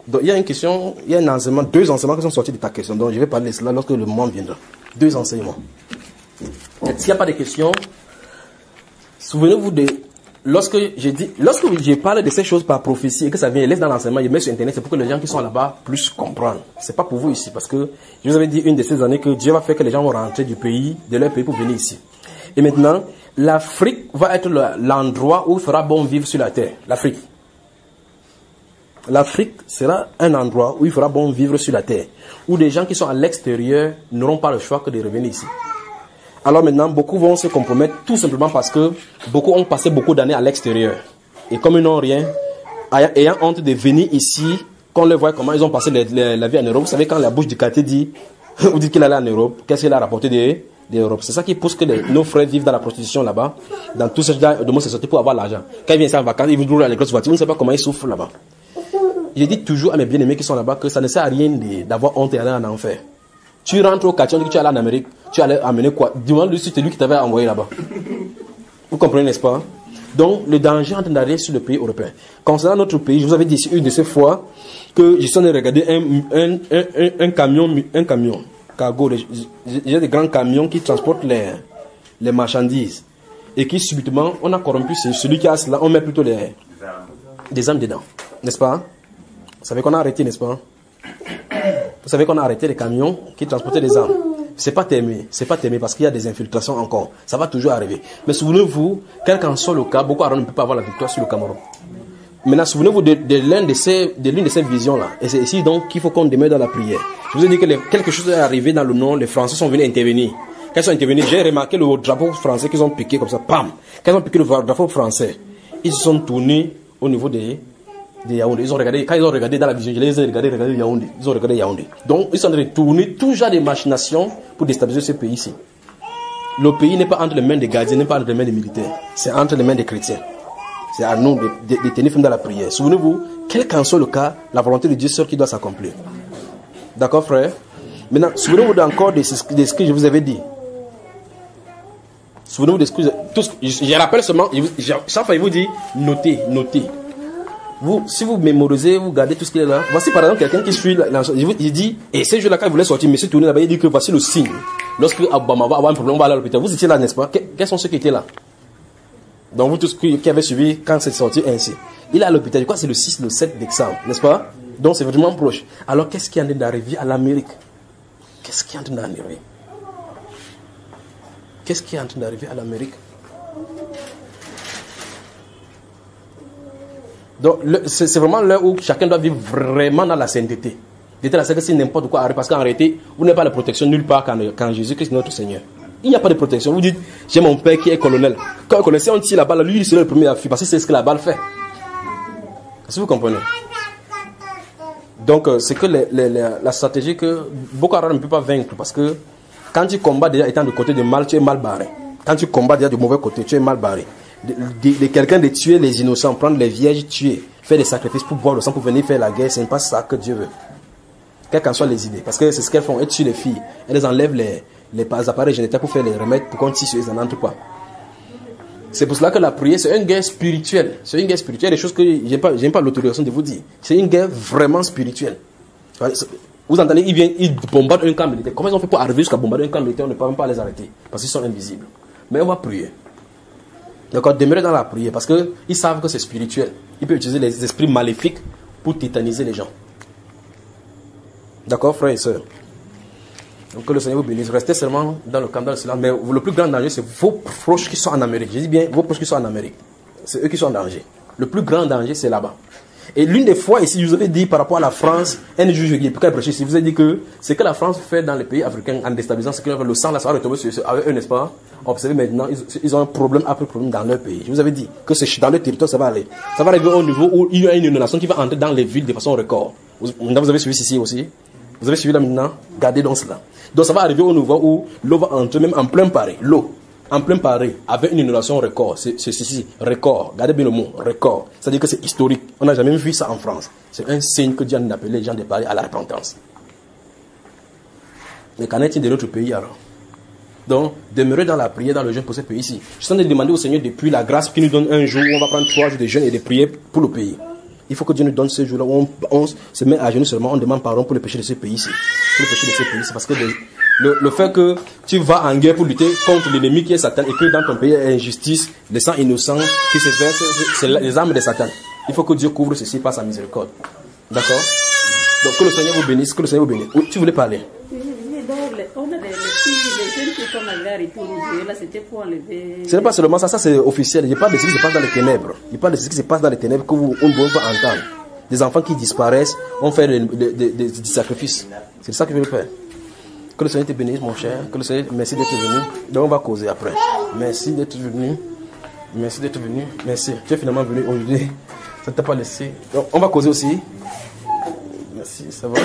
Donc, il y a une question, il y a un enseignement, deux enseignements qui sont sortis de ta question. Donc, je vais parler de cela lorsque le moment viendra. Deux enseignements. S'il n'y a pas de questions, souvenez-vous de, lorsque je parle de ces choses par prophétie et que ça vient, laisse dans l'enseignement, je mets sur Internet, c'est pour que les gens qui sont là-bas puissent comprendre. C'est pas pour vous ici, parce que je vous avais dit une de ces années que Dieu va faire que les gens vont rentrer du pays, de leur pays pour venir ici. Et maintenant, l'Afrique va être l'endroit où il fera bon vivre sur la terre. L'Afrique. L'Afrique sera un endroit où il fera bon vivre sur la terre. Où des gens qui sont à l'extérieur n'auront pas le choix que de revenir ici. Alors maintenant, beaucoup vont se compromettre tout simplement parce que beaucoup ont passé beaucoup d'années à l'extérieur. Et comme ils n'ont rien, ayant honte de venir ici, qu'on les voit comment ils ont passé la vie en Europe. Vous savez, quand la bouche du quartier dit, vous dites qu'il allait en Europe, qu'est-ce qu'il a rapporté d'Europe? C'est ça qui pousse que nos frères vivent dans la prostitution là-bas, dans tout ce genre de société pour avoir l'argent. Quand ils viennent en vacances, ils vous roulent à les grosses voitures, vous ne savez pas comment ils souffrent là-bas. Je dis toujours à mes bien-aimés qui sont là-bas que ça ne sert à rien d'avoir honte et aller en enfer. Tu rentres au quartier, on dit que tu es allé en Amérique, tu allais amener quoi? Demande-lui si c'est lui qui t'avait envoyé là-bas. Vous comprenez, n'est-ce pas? Donc, le danger est en train d'arriver sur le pays européen. Concernant notre pays, je vous avais dit ici une de ces fois que je suis en train de regarder un camion, cargo, il y a des grands camions qui transportent les marchandises. Et qui subitement, on a corrompu celui qui a cela, on met plutôt des armes dedans. N'est-ce pas? Vous savez qu'on a arrêté, n'est-ce pas? Vous savez qu'on a arrêté les camions qui transportaient des armes. C'est pas terminé parce qu'il y a des infiltrations encore. Ça va toujours arriver. Mais souvenez-vous, quel qu'en soit le cas, Boko Haram ne peut pas avoir la victoire sur le Cameroun. Maintenant, souvenez-vous de l'une de ces visions-là. Et c'est ici donc qu'il faut qu'on demeure dans la prière. Je vous ai dit que quelque chose est arrivé dans le nord, les Français sont venus intervenir. Quand ils sont intervenus, j'ai remarqué le drapeau français qu'ils ont piqué comme ça, pam. Quand ils ont piqué le drapeau français, ils se sont tournés au niveau de Yaoundé. Ils ont regardé, quand ils ont regardé dans la vision, ils ont regardé Yaoundé. Ils ont regardé Yaoundé. Donc, ils sont en train de tourner tout genre de machinations pour déstabiliser ce pays-ci. Le pays n'est pas entre les mains des gardiens, n'est pas entre les mains des militaires. C'est entre les mains des chrétiens. C'est à nous de tenir ferme dans la prière. Souvenez-vous, quel qu'en soit le cas, la volonté de Dieu seul qui doit s'accomplir. D'accord, frère? Maintenant, souvenez-vous encore de ce que je vous avais dit. Souvenez-vous de ce que je rappelle seulement, chaque fois il vous dit, notez. Si vous mémorisez, vous gardez tout ce qui est là. Voici par exemple quelqu'un qui suit il dit, et ces jours-là, quand il voulait sortir, monsieur tourné là-bas, il dit que voici le signe. Lorsque Obama va avoir un problème, on va aller à l'hôpital. Vous étiez là, n'est-ce pas? Quels sont ceux qui étaient là? Donc vous tous qui avez suivi quand c'est sorti ainsi. Il est à l'hôpital, je crois que c'est le 6, le 7 décembre, n'est-ce pas? Donc c'est vraiment proche. Alors qu'est-ce qui est en train d'arriver à l'Amérique? Qu'est-ce qui est en train d'arriver? Qu'est-ce qui est en train d'arriver à l'Amérique? Donc, c'est vraiment l'heure où chacun doit vivre vraiment dans la sainteté. D'être la sainteté, c'est n'importe quoi arrive. Parce qu'en réalité, vous n'avez pas de protection nulle part quand Jésus-Christ est notre Seigneur. Il n'y a pas de protection. Vous dites, j'ai mon père qui est colonel. Quand si on tire la balle, lui, il sera le premier à fuir. Parce que c'est ce que la balle fait. Est-ce que vous comprenez? Donc, c'est que la stratégie que Boko Haram ne peut pas vaincre. Parce que quand tu combats déjà étant du côté du mal, tu es mal barré. Quand tu combats déjà du mauvais côté, tu es mal barré. De quelqu'un de tuer les innocents, prendre les vierges, tuer, faire des sacrifices pour boire le sang, pour venir faire la guerre, ce n'est pas ça que Dieu veut. Quelles qu'en soient les idées. Parce que c'est ce qu'elles font. Elles tuent les filles. Elles enlèvent les appareils génétiques pour faire les remèdes, pour qu'on tisse, ils n'en entrent pas. C'est pour cela que la prière, c'est une guerre spirituelle. C'est une guerre spirituelle. Des choses que je n'ai pas l'autorisation de vous dire. C'est une guerre vraiment spirituelle. Vous entendez, ils bombardent un camp militaire. Comment ils ont fait pour arriver jusqu'à bombarder un camp militaire? On ne peut même pas les arrêter. Parce qu'ils sont invisibles. Mais on va prier. D'accord, demeurer dans la prière parce qu'ils savent que c'est spirituel. Ils peuvent utiliser les esprits maléfiques pour tétaniser les gens. D'accord, frères et sœurs? Donc que le Seigneur vous bénisse. Restez seulement dans le camp, dans le silence. Mais le plus grand danger, c'est vos proches qui sont en Amérique. Je dis bien vos proches qui sont en Amérique. C'est eux qui sont en danger. Le plus grand danger, c'est là-bas. Et l'une des fois ici, je vous avais dit par rapport à la France, un juge qui est prêché ici, je vous ai dit que ce que la France fait dans les pays africains en déstabilisant, c'est que le sang là, ça va retomber avec eux, n'est-ce pas? Observez maintenant, ils ont un problème après problème dans leur pays. Je vous avais dit que c'est dans leur territoire, ça va aller. Ça va arriver au niveau où il y a une inondation qui va entrer dans les villes de façon record. Maintenant, vous avez suivi ici aussi. Vous avez suivi là maintenant. Gardez donc cela. Donc ça va arriver au niveau où l'eau va entrer même en plein Paris. L'eau. En plein Paris, avec une inondation record. C'est ceci, record. Gardez bien le mot, record. C'est-à-dire que c'est historique. On n'a jamais vu ça en France. C'est un signe que Dieu a appelé les gens de Paris à la repentance. Mais qu'en est-il de notre pays alors? Donc, demeurer dans la prière, dans le jeûne pour ce pays-ci. Je suis en train de demander au Seigneur depuis la grâce qu'il nous donne un jour où on va prendre 3 jours de jeûne et de prière pour le pays. Il faut que Dieu nous donne ce jour-là où on se met à genoux seulement, on demande pardon pour le péché de ce pays-ci. Pour le péché de ce pays-ci. Parce que le fait que tu vas en guerre pour lutter contre l'ennemi qui est Satan et que dans ton pays il y a injustice, les sangs innocents qui se versent, c'est les armes de Satan. Il faut que Dieu couvre ceci par sa miséricorde. D'accord? Donc que le Seigneur vous bénisse, que le Seigneur vous bénisse. Oui, tu voulais parler? On a les jeunes qui sont arrivés pour nous, là c'était pour enlever. Ce n'est pas seulement ça, ça c'est officiel. Je parle de ce qui se passe dans les ténèbres. Je parle de ce qui se passe dans les ténèbres que on ne peut pas entendre. Des enfants qui disparaissent, on fait des sacrifices. C'est ça que je veux faire. Que le Seigneur te bénisse, mon cher. Que le Seigneur, merci d'être venu. Donc on va causer après. Merci d'être venu. Merci d'être venu. Merci. Tu es finalement venu aujourd'hui. Ça ne t'a pas laissé. Donc, on va causer aussi. Merci, ça va.